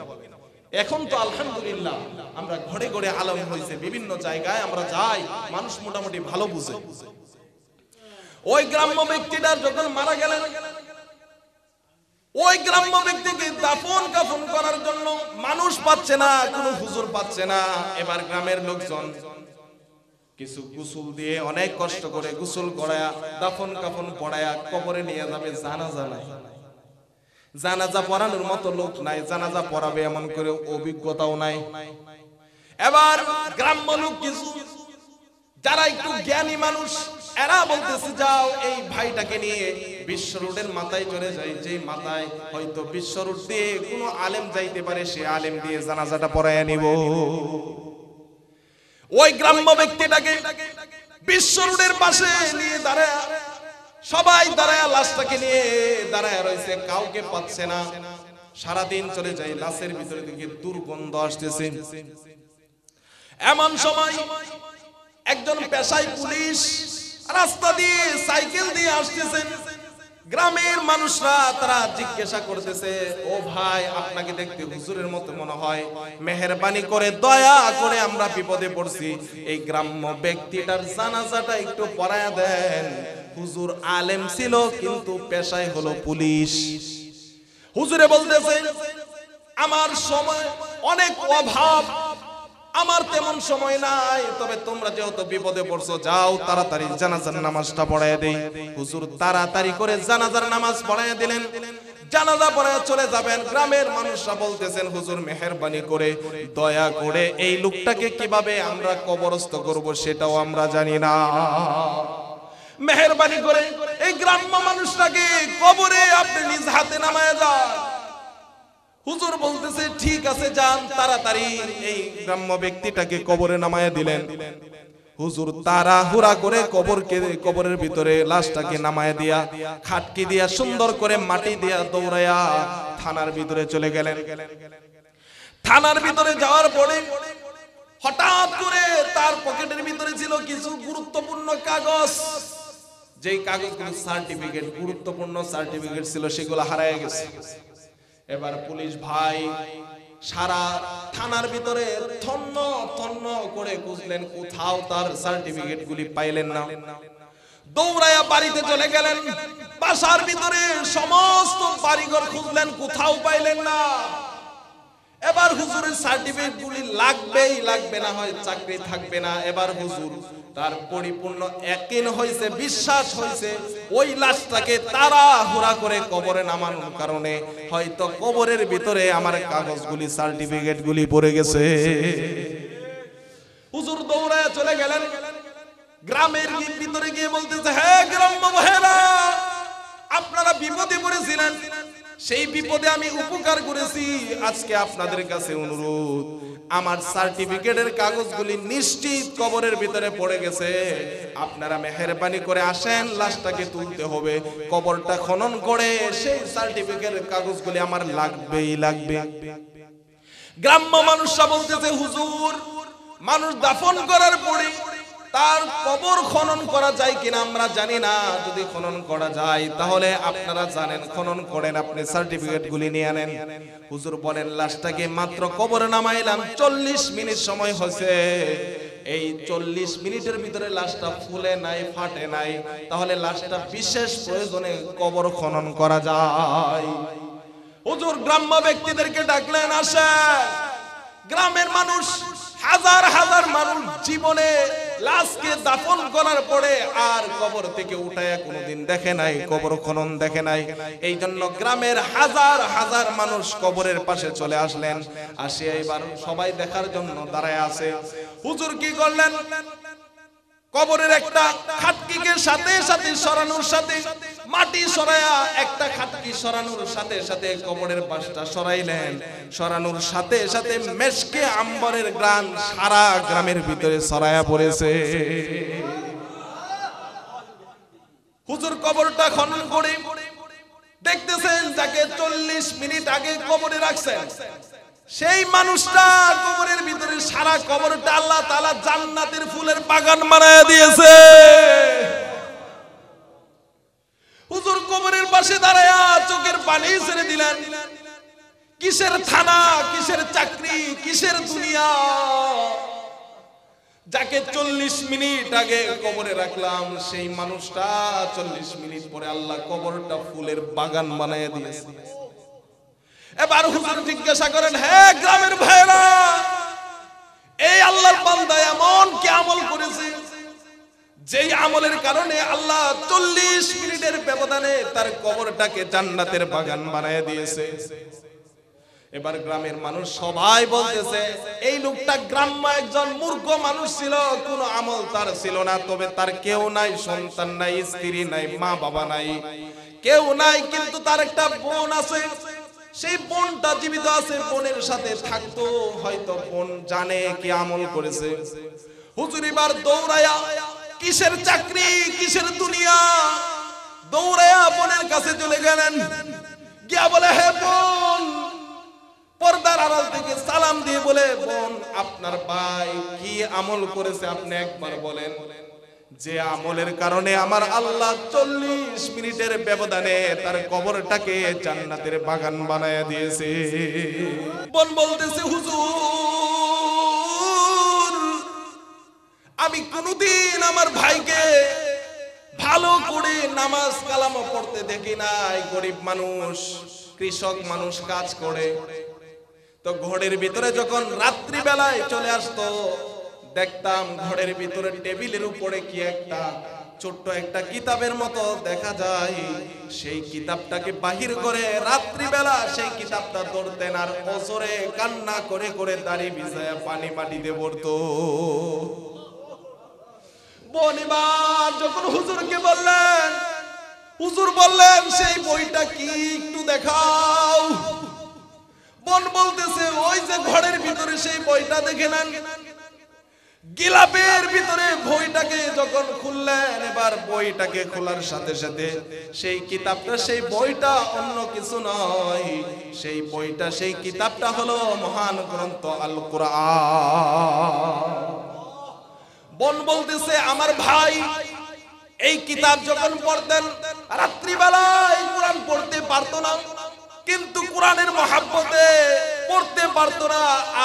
এখন তো আলহামদুলিল্লাহ আমরা ঘরে ঘরে আলেম হয়েছে, বিভিন্ন জায়গায় আমরা যাই, মানুষ মোটামুটি ভালো বুঝে। ওই গ্রাম্য ব্যক্তিটা যখন মারা গেলেন, ওই গ্রাম্য ব্যক্তিকে দাফন কাফন করার জন্য মানুষ পাচ্ছে না, কোনো হুজুর পাচ্ছে না। এবার গ্রামের লোকজন কিছু গোসল দিয়ে অনেক কষ্ট করে গোসল করায়া দাফন কাফন পড়ায়া কবরে নিয়ে যাবে। জানাজা নাই, জানাজা পড়ানোর মতো লোক নাই, জানাজা পড়াবে এমন করে অভিজ্ঞতাও নাই। এবার গ্রাম্য লোক কিছু যারা একটু জ্ঞানী মানুষ, এরা বলতেছে যাও এই ভাইটাকে নিয়ে বিশ্ব রোডের মাথায় চলে যাই, যে মাথায় হয়তো বিশ্ব রোড দিয়ে কোনো আলেম যাইতে পারে, সে আলেম দিয়ে জানাজাটা পড়ায় নিব। ওই গ্রাম্য ব্যক্তিটাকে বিশ্ব রোডের পাশে নিয়ে দাঁড়ায়, সবাই দাঁড়ায় লাশটাকে নিয়ে দাঁড়ায় রয়েছে, কাউকে পাচ্ছে না। সারাদিন চলে যায়, লাশের ভিতরে দিকে দুর্গন্ধ আসতেছে। এমন সময় একজন পেশায় পুলিশ রাস্তা দিয়ে সাইকেল দিয়ে আসতেছেন। গ্রামের মানুষরা তারা জিজ্ঞাসা করতেছে, ও ভাই আপনাকে দেখতে হুজুরের মতো মনে হয়, মেহেরবানি করে দয়া করে আমরা বিপদে পড়ছি, এই গ্রাম্য ব্যক্তিটার জানাজাটা একটু পড়ায়া দেন। হুজুর আলেম ছিল কিন্তু পেশায় হলো পুলিশ। হুজুরে বলতেছে আমার সময় অনেক অভাব, আমার তেমন সময় নাই, তবে তোমরা যেহেতু বিপদে পড়ছো যাও তাড়াতাড়ি জানাজার নামাজটা পড়ায় দেই। হুজুর তাড়াতাড়ি করে জানাজার নামাজ পড়ায় দিলেন, জানাজা পড়ে চলে যাবেন। গ্রামের মানুষরা বলতেছেন হুজুর মেহেরবানি করে দয়া করে এই লোকটাকে কিভাবে আমরা কবরস্থ করব সেটাও আমরা জানি না, মেহেরবানি করে এই গ্রাম্য মানুষটাকে কবরে আপনি নিজ হাতে নামায় যান। হুজুর বলতেছে ঠিক আছে যান, তাড়াতাড়ি এই গ্রাম্য ব্যক্তিটাকে কবরে নামায় দিলেন। হুজুর তাড়াহুড়া করে কবরের ভিতরে লাশটাকে নামায় দিয়া খাটকি দিয়া সুন্দর করে মাটি দিয়া দৌড়ায়া থানার ভিতরে চলে গেলেন। থানার ভিতরে যাওয়ার পরে হঠাৎ করে তার পকেটের ভিতরে ছিল কিছু গুরুত্বপূর্ণ কাগজ, যেই কাগজগুলো সার্টিফিকেট, গুরুত্বপূর্ণ সার্টিফিকেট ছিল, সেগুলো হারায় গেছে। এবার পুলিশ ভাই সারা থানার ভিতরে তন্ন তন্ন করে খুঁজলেন, কোথাও তার সার্টিফিকেট গুলি পাইলেন না। দৌড়ায়া বাড়িতে চলে গেলেন, বাসার ভিতরে সমস্ত বাড়িঘর খুঁজলেন, কোথাও পাইলেন না। এবার হুজুরের সার্টিফিকেট গুলি লাগবেই লাগবে, না হয় চাকরি থাকবে না। এবার হুজুর তার পরিপূর্ণ ইয়াকিন হয়েছে, বিশ্বাস হয়েছে ওই লাশটাকে তাড়াহুড়া করে কবরে নামানোর কারণে হয়তো কবরের ভিতরে আমার কাগজগুলি সার্টিফিকেটগুলি পড়ে গেছে। হুজুর দৌড়ায় চলে গেলেন, গ্রামের ভিতরে গিয়ে বলতেছে, হ্যাঁ গ্রাম্য ভাইরা, আপনারা বিপদে পড়েছিলেন, সেই বিপদে আমি উপকার করেছি। আজকে আপনাদের কাছে অনুরোধ, আমার সার্টিফিকেটের কাগজগুলি নিশ্চিত কবরের ভিতরে পড়ে গেছে, আপনারা মেহেরবানি করে আসেন, লাশটাকে তুলতে হবে, কবরটা খনন করে সেই সার্টিফিকেটের কাগজগুলি আমার লাগবেই লাগবে। গ্রাম্য মানুষরা বলতেছে, হুজুর মানুষ দাফন করার পরে তার কবর খনন করা যায় কিনা আমরা জানি না, যদি খনন করা যায় তাহলে আপনারা জানেন, খনন করেন, আপনি সার্টিফিকেট গুলি নিয়ে আনেন। হুজুর বলেন, লাশটাকে মাত্র কবরে নামাইলাম, 40 মিনিট সময় হয়েছে, এই 40 মিনিটের ভিতরে লাশটা ফুলে নাই, ফাটে নাই, তাহলে লাশটা বিশেষ প্রয়োজনে কবর খনন করা যায়। হুজুর গ্রাম্য ব্যক্তিদেরকে ডাকলেন, আসেন। গ্রামের মানুষ হাজার হাজার মানুষ জীবনে লাশকে দাফন করার পরে আর কবর থেকে উঠায়া কোনোদিন দেখে নাই, কবর খনন দেখে নাই। এই জন্য গ্রামের হাজার হাজার মানুষ কবরের পাশে চলে আসলেন, আসিয়া এবার সবাই দেখার জন্য দাঁড়ায় আছে। হুজুর কি করলেন? কবরের একটা খাটকিকে সাথে সাথে সরানোর সাথে মাটি সরায়া একটা খাটকি সরানোর সাথে সাথে কবরের পাশটা সরাইলেন। সরানোর সাথে সাথে মেশকে আম্বরের গ্রাম সারা গ্রামের ভিতরে ছড়ায়া পড়েছে। হুজুর কবরটা খনন করে দেখতেছেন যাকে 40 মিনিট আগে কবরে রাখছেন, সেই মানুষটা কবরের ভিতরে সারা কবরটা আল্লাহ তাআলা জান্নাতের ফুলের বাগান বানায় দিয়েছে। হুজুর কবরের পাশে দাঁড়ায়া চোখের পানি ছেড়ে দিলেন। কিসের থানা, কিসের চাকরি, কিসের দুনিয়া? যাকে 40 মিনিট আগে কবরে রাখলাম, সেই মানুষটা 40 মিনিট পরে আল্লাহ কবরটা ফুলের বাগান বানায় দিয়েছে। এবার হুজুর জিজ্ঞাসা করেন, হে গ্রামের ভাইরা, এই আল্লাহর বান্দা এমন কি আমল করেছে যেই আমলের কারণে আল্লাহ 40 মিনিটের ব্যবধানে তার কবরটাকে জান্নাতের বাগান বানায় দিয়েছে? এবার গ্রামের মানুষ সবাই বলতেছে, এই লোকটা গ্রাম্য একজন মূর্খ মানুষ ছিল, কোনো আমল তার ছিল না। তবে তার কেউ নাই, সন্তান নাই, স্ত্রী নাই, মা বাবা নাই, কেউ নাই, কিন্তু তার একটা বোন আছে। সেই বোনটা জীবিত আছে, বোনের সাথে থাকতো, হয়তো বোন জানে কি আমল করেছে। হুজুর এবার দৌড়ায়া, কিসের চাকরি, কিসের দুনিয়া, দৌড়ায়া বোনের কাছে চলে গেলেন। গিয়া বলে, হে বোন, পর্দার আড়াল থেকে সালাম দিয়ে বলে, বোন আপনার ভাই কি আমল করেছে আপনি একবার বলেন, যে আমলের কারণে আমার আল্লাহ 40 মিনিটের ব্যবধানে তার কবরটাকে জান্নাতের বাগান বানায় দিয়েছে। বোন বলতেছে, হুজুর আমি কোনদিন আমার ভাইকে ভালো করে নামাজ কালাম পড়তে দেখি নাই। গরিব মানুষ, কৃষক মানুষ, কাজ করে। তো ঘরের ভিতরে যখন রাত্রি বেলায় চলে আসতো, দেখতাম ঘরের ভিতরে টেবিলের উপরে কি একটা ছোট্ট একটা কিতাবের মতো দেখা যায়। সেই কিতাবটাকে বাহির করে রাত্রিবেলা সেই কিতাবটা ধরতেন, আর অজরে কান্না করে করে দাড়ি ভিজায়া পানি মাটিতে পড়তো। বনিবার যখন হুজুরকে বললেন, হুজুর বললেন, সেই বইটা কি একটু দেখাও। বোন বলতেছে, ওই যে ঘরের ভিতরে সেই বইটা দেখে নেন। গিলাপের ভিতরে বইটাকে যখন খুললেন, এবার বইটাকে খোলার সাথে সাথে সেই কিতাবটা, সেই বইটা অন্য কিছু নয়, সেই বইটা, সেই কিতাবটা হলো মহান গ্রন্থ আল কোরআন। বোন বলতেছে, আমার ভাই এই কিতাব যখন পড়তেন, রাত্রিবেলায় কোরআন পড়তে পারতো না, কিন্তু কোরআনের মহাব্বতে পড়তে পারতো না,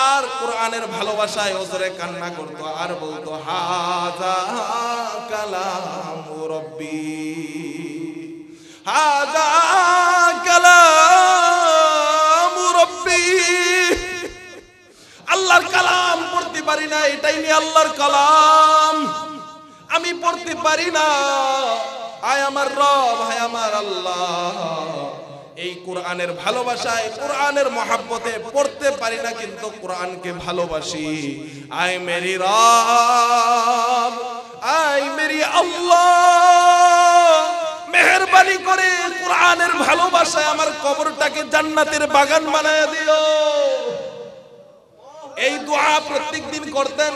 আর কোরআনের ভালোবাসায় ওজরে কান্না করতো, আর বলতো, হাযা কালামু রব্বি, হাযা কালামু রব্বি। আল্লাহর কালাম পড়তে পারি না, এটাই নিয়ে আল্লাহর কালাম আমি পড়তে পারি না। আয় আমার রব, হায় আমার আল্লাহ, এই কোরআনের ভালোবাসায়, কোরআনের মহাব্বতে পড়তে পারি না, কিন্তু কোরআনকে ভালোবাসি। আয় মেরি রব, আয় মেরি আল্লাহ, মেহেরবানি করে কোরআনের ভালোবাসায় আমার কবরটাকে জান্নাতের বাগান বানায় দিও। এই দোয়া প্রত্যেকদিন করতেন।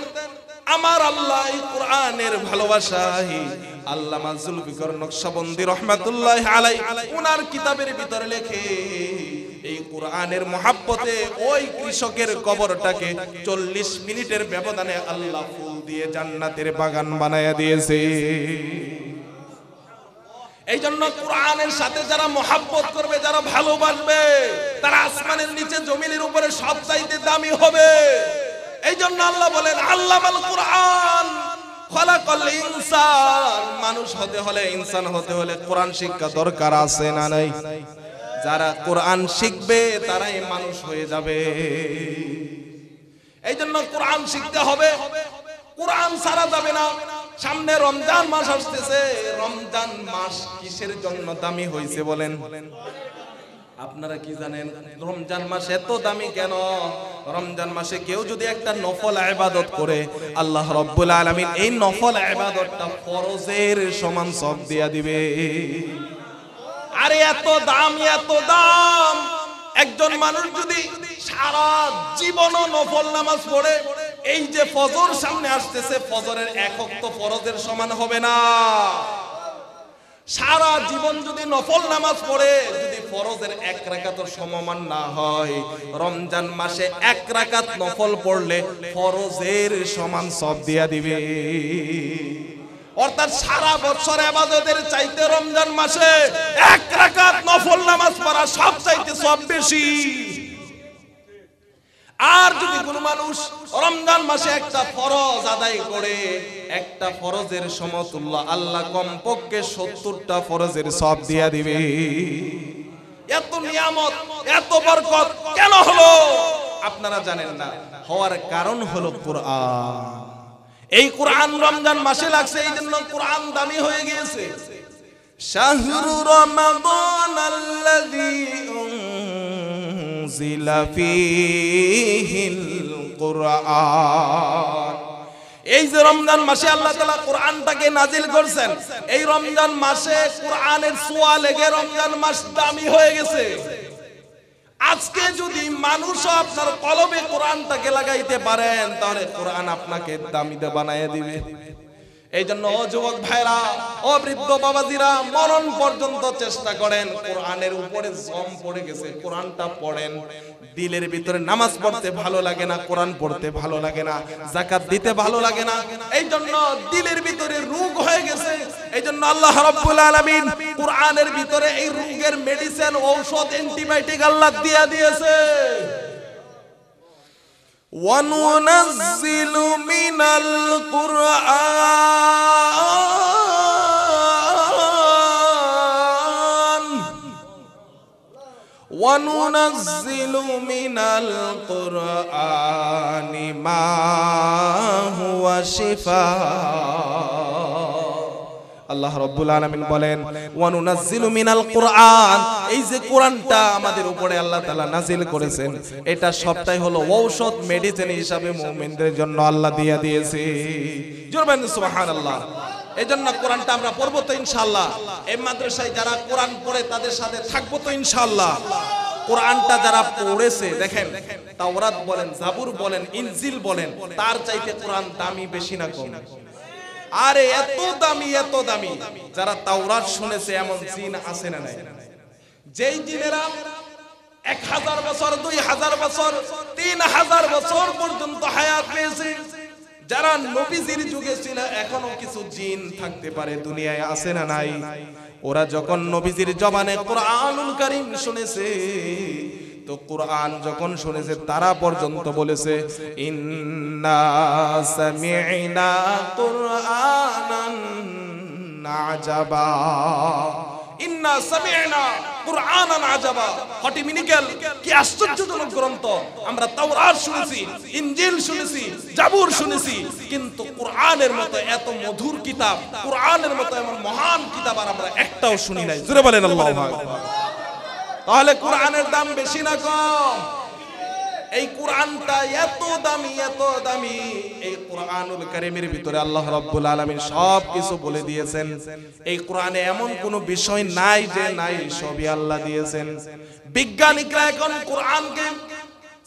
আমার আল্লাহ এই কোরআনের ভালোবাসায় আল্লামা জুলফিকার নকশবন্দি রাহমাতুল্লাহি আলাইহি ওনার কিতাবের ভিতরে লেখে, এই কোরআনের মহাব্বতে ওই কৃষকের কবরটাকে 40 মিনিটের ব্যবধানে আল্লাহ ফুল দিয়ে জান্নাতের বাগান বানায়া দিয়েছে। এই জন্য কোরআনের সাথে যারা মহাব্বত করবে, যারা ভালোবাসবে, তারা আসমানের নিচে জমিনের উপরে সবচাইতে দামি হবে। এই জন্য আল্লাহ বলেন, আল্লামাল কোরআন খলাকাল ইনসান। মানুষ হতে হলে, ইনসান হতে হলে কোরআন শিক্ষা দরকার আছে না নাই? যারা কোরআন শিখবে তারাই মানুষ হয়ে যাবে। এই জন্য কোরআন শিখতে হবে। কোরআন ছাড়া যাবে না। সামনে রমজান মাস আসতেছে, রমজান মাস কিসের জন্য দামি হয়েছে বলেন? আপনারা কি জানেন রমজান মাস এত দামি কেন? রমজান মাসে কেউ যদি একটা নফল ইবাদত করে, আল্লাহ রাব্বুল আলামিন এই নফল ইবাদতটা ফরজের সমান সওয়াব দিয়া দিবে। আরে এত দাম, এত দাম! একজন মানুষ যদি সারা জীবনও নফল নামাজ পড়ে, এই যে ফজর সামনে আসতেছে, ফজরের এক ওয়াক্ত ফরজের সমান হবে না। সারা জীবন যদি নফল নামাজ পড়ে, যদি ফরজের এক রাকাতের সমমান না হয়, রমজান মাসে এক রাকাত নফল পড়লে ফরজের সমান সওয়াব দিয়া দিবে। অর্থাৎ সারা বছর ইবাদতের চাইতে রমজান মাসে এক রাকাত নফল নামাজ পড়া সব চাইতে সওয়াব বেশি। আর যদি কোন মানুষ রমজান মাসে একটা ফরজ আদায় করে, একটা ফরজের সমতুল্য আল্লাহ কমপক্ষে 70টা ফরজের সওয়াব দিয়া দিবে। এত নিয়ামত, এত বরকত কেন হলো আপনারা জানেন না? হওয়ার কারণ হলো কোরআন। এই কোরআন রমজান মাসে লাগছে, এই জন্য কোরআন দামি হয়ে গিয়েছে। শাহরু রমাদান আল্লাযী উনজিলা ফীহিল কুরআন। এই যে রমজান মাসে আল্লাহ তাআলা কোরআনটাকে নাজিল করেছেন, এই রমজান মাসে কোরআনের ছোঁয়া লেগে রমজান মাস দামি হয়ে গেছে। আজকে যদি মানুষ আপনার কলবে কোরআনটাকে লাগাইতে পারেন, তাহলে কোরআন আপনাকে দামি বানায় দিবে। এই জন্য ও যুবক ভাইরা, ও বৃদ্ধ বাবাজিরা, মরণ পর্যন্ত চেষ্টা করেন। কোরআনের উপরে জম পড়ে গেছে, কোরআনটা পড়েন। দিলের ভিতরে নামাজ পড়তে ভালো লাগে না, কোরআন পড়তে ভালো লাগে না, যাকাত দিতে ভালো লাগে না, এই জন্য দিলের ভিতরে রোগ হয়ে গেছে। এই জন্য আল্লাহ রাব্বুল আলামিন কোরআনের ভিতরে এই রোগের মেডিসিন, ঔষধ, অ্যান্টিবায়োটিক আল্লাহ দিয়ে দিয়েছে। وَنُنَزِّلُ مِنَ الْقُرْآنِ مَا هُوَ شِفَاءٌ। আল্লাহ রাব্বুল আলামিন বলেন ওয়ানুনাজ্জিলু মিনাল কুরআন, এই যে কোরআনটা আমাদের উপরে আল্লাহ তাআলা নাজিল করেছেন, এটা সবটাই হলো ঔষধ, মেডিসিন হিসাবে মুমিনদের জন্য আল্লাহ দিয়ে দিয়েছে। জোরে বলেন সুবহানাল্লাহ। এজন্য কোরআনটা আমরা পড়ব তো ইনশাআল্লাহ। এই মাদ্রাসায় যারা কোরআন পড়ে তাদের সাথে থাকবো তো ইনশাআল্লাহ। কোরআনটা যারা পড়েছে, দেখেন তাওরাত বলেন, জাবুর বলেন, ইনজিল বলেন, তার চাইতে কোরআন দামি বেশি না কম? আরে এত দামি, এত দামি। যারা তাওরাত শুনেছে এমন জিন আছে না নাই? যেই জিনেরা 1000 বছর, 2000 বছর, 3000 বছর পর্যন্ত হায়াত পেয়েছে, যারা নবীজির যুগে ছিল, এখনো কিছু জিন থাকতে পারে দুনিয়ায়, আছে না নাই? ওরা যখন নবীজির জবানে কোরআনুল কারীম শুনেছে, তো কোরআন যখন শুনেছে, তারা পর্যন্ত বলেছে ইন্না সামি'না কুরআনান আজাবা। ইন্না সামি'না কুরআনান আজাবা, হটিমিনিক্যাল, কি আশ্চর্যজনক গ্রন্থ! আমরা তাওরাত শুনেছি, ইনজিল শুনেছি, জাবুর শুনেছি, কিন্তু কোরআনের মতো এত মধুর কিতাব, কোরআনের মতো এমন মহান কিতাব আর আমরা একটাও শুনি নাই। জোরে বলেন আল্লাহু আকবার। তাহলে কোরআনের দাম বেশি না কম? এই কোরআনটা এত দামি, এত দামি। এই কোরআনুল কারীমের ভিতরে আল্লাহ রাব্বুল আলামিন সব কিছু বলে দিয়েছেন। এই কোরআনে এমন কোনো বিষয় নাই যে নাই, সবই আল্লাহ দিয়েছেন। বিজ্ঞানীরা এখন কোরআনকে,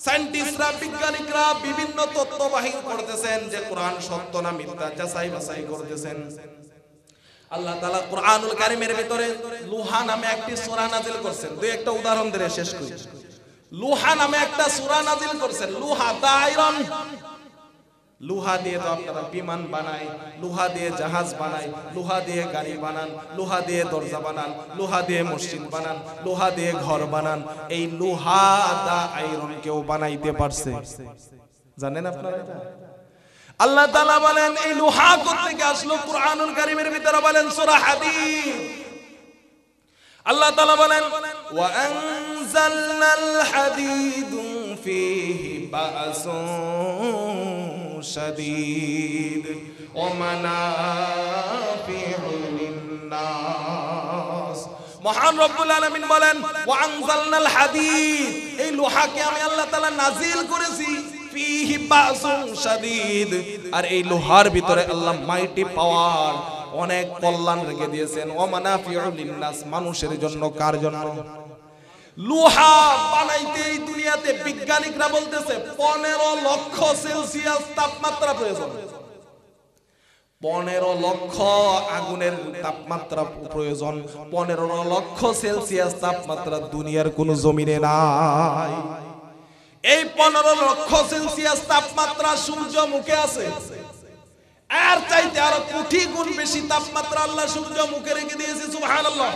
সায়েন্টিস্টরা, বিজ্ঞানীরা বিভিন্ন তথ্য বাহির করতেছেন যে কোরআন সত্য না মিথ্যা, যাচাই বাছাই করতেছেন। আল্লাহ তাআলা কোরআনুল কারীমের ভিতরে লুহা নামে একটি সূরা নাযিল করেছেন। দুই একটা উদাহরণ দিয়ে শেষ করি। লুহা নামে একটা সূরা নাযিল করেছেন। লুহা দা আয়রন, লোহা দিয়ে তো আপনারা বিমান বানায়, লোহা দিয়ে জাহাজ বানায়, লোহা দিয়ে গাড়ি বানান, লোহা দিয়ে দরজা বানান, লোহা দিয়ে মসজিদ বানান, লোহা দিয়ে ঘর বানান। এই লোহা দা আয়রন কেউ বানাইতে পারছে? জানেন আপনারা? আল্লাহ তাআলা বলেন এই লোহা কোথা থেকে আসলো? কুরআনুল কারীমের ভিতরে বলেন সূরা হাদীদ, আল্লাহ তাআলা বলেন ওয়া আনজালনাল হাদীদু ফীহি বা'সুন শাদীদ ওয়া মানাফিউ লিন-নাস। মহান রব্বুল আলামিন বলেন ওয়া আনজালনাল হাদীদ, এই লোহাকে আমি আল্লাহ তাআলা নাজিল করেছি, ফীহি বাসুন শাদীদ, আর এই লোহার ভিতরে আল্লাহ মাইটি পাওয়ার, অনেক কল্যাণ রেখে দিয়েছেন। ওয়া মানাফিউ লিন-নাস, মানুষের জন্য। কার জন্য? লোহা বানাইতে এই দুনিয়াতে বিজ্ঞানীরা বলতেছে 15 লক্ষ সেলসিয়াস তাপমাত্রা প্রয়োজন। 15 লক্ষ আগুনের তাপমাত্রা প্রয়োজন। 15 লক্ষ সেলসিয়াস তাপমাত্রা দুনিয়ার কোন জমিনে নাই। এই 15 লক্ষ সেলসিয়াস তাপমাত্রা সূর্যমুখে আছে। আর চাইতে আরো কোটি গুণ বেশি তাপমাত্রা আল্লাহ সূর্যমুখে রেখে দিয়েছে। সুবহানাল্লাহ।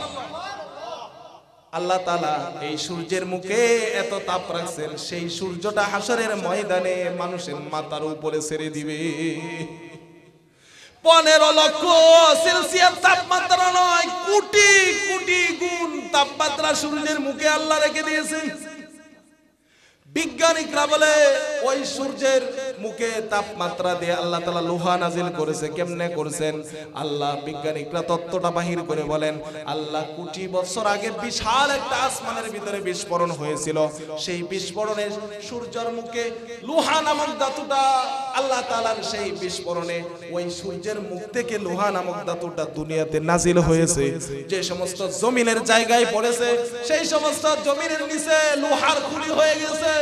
আল্লাহ তাআলা এই সূর্যের মুখে এত তাপ রাখছেন, সেই সূর্যটা হাসরের ময়দানে মানুষের মাথার উপরে ছেড়ে দিবে। 15 লক্ষ সেলসিয়াস তাপমাত্রা নয়, কোটি কোটি গুণ তাপমাত্রা সূর্যের মুখে আল্লাহ রেখে দিয়েছে। বিজ্ঞানীরা বলে ওই সূর্যের মুখে তাপমাত্রা দিয়ে আল্লাহ তাআলা লোহা নাজিল করেছে। কেমনে করেছেন? আল্লাহ বিজ্ঞানীরা তত্ত্বটা বাহির করে বলেন, আল্লাহ কোটি বছর আগে বিশাল একটা আসমানের ভিতরে বিস্ফোরণ হয়েছিল। সেই বিস্ফোরণে সূর্যের মুখে লোহা নামক ধাতুটা, আল্লাহ তাআলার সেই বিস্ফোরণে ওই সূর্যের মুখ থেকে লোহা নামক ধাতুটা দুনিয়াতে নাজিল হয়েছে। যে সমস্ত জমিনের জায়গায় পড়েছে, সেই সমস্ত জমিনের নিচে লোহার খুলি হয়ে গেছে।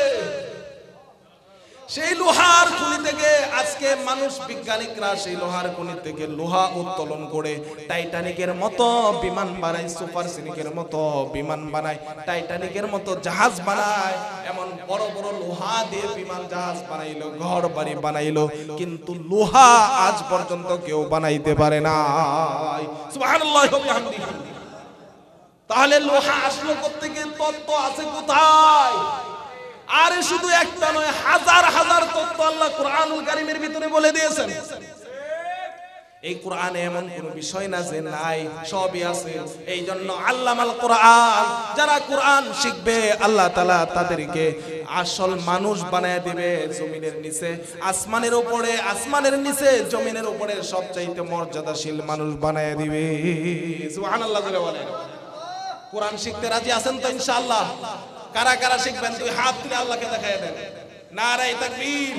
সেই লোহার খনি থেকে আজকে মানুষ, বিজ্ঞানীরা সেই লোহার খনি থেকে লোহা উত্তোলন করে টাইটানিকের মতো বিমান বানায়, সুপারসনিকের মতো বিমান বানায়, টাইটানিকের মতো জাহাজ বানায়। এমন বড় বড় লোহা দিয়ে বিমান জাহাজ বানাইলো, ঘর বাড়ি বানাইলো, কিন্তু লোহা আজ পর্যন্ত কেউ বানাইতে পারে না। সুবহানাল্লাহ ওয়া বিহামদিহি। তাহলে লোহা আসলো কোত্থেকে? তত্ত্ব আছে কোথায়? আরে শুধু একটা নয়, হাজার হাজার তত্ত্ব আল্লাহ কুরআনুল কারীমের ভিতরে বলে দিয়েছেন। এই কোরআনে এমন কোন বিষয় না যে নাই, সবই আছে। এই জন্য আল্লামাল কোরআন, যারা কোরআন শিখবে আল্লাহ তাআলা তাদেরকে আসল মানুষ বানায় দিবে। জমিনের নিচে, আসমানের উপরে, আসমানের নিচে, জমিনের উপরে সবচাইতে মর্যাদাশীল মানুষ বানায় দিবে। সুবহানাল্লাহ বলেন। কোরআন শিখতে রাজি আছেন তো ইনশাআল্লাহ? কারা কারা শিখবেন? দুই হাত তুলে আল্লাহকে দেখায় দেন। নারায়ে তাকবীর।